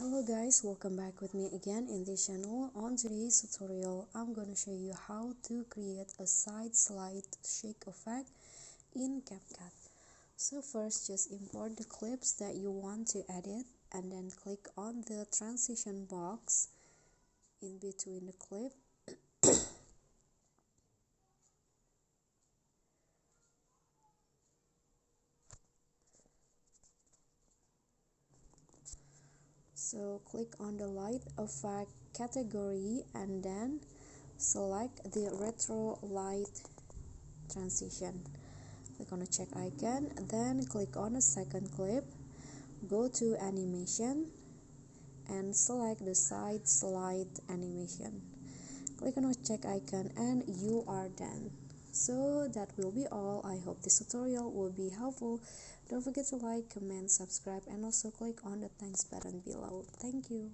Hello guys, welcome back with me again in this channel. On today's tutorial, I'm gonna show you how to create a side slide shake effect in Capcut. So first, just import the clips that you want to edit and then click on the transition box in between the clip. So click on the light effect category and then select the retro light transition. Click on the check icon, then click on the second clip, go to animation and select the side slide animation. Click on the check icon and you are done. So that will be all. I hope this tutorial will be helpful. Don't forget to like, comment, subscribe and also click on the thanks button below. Thank you.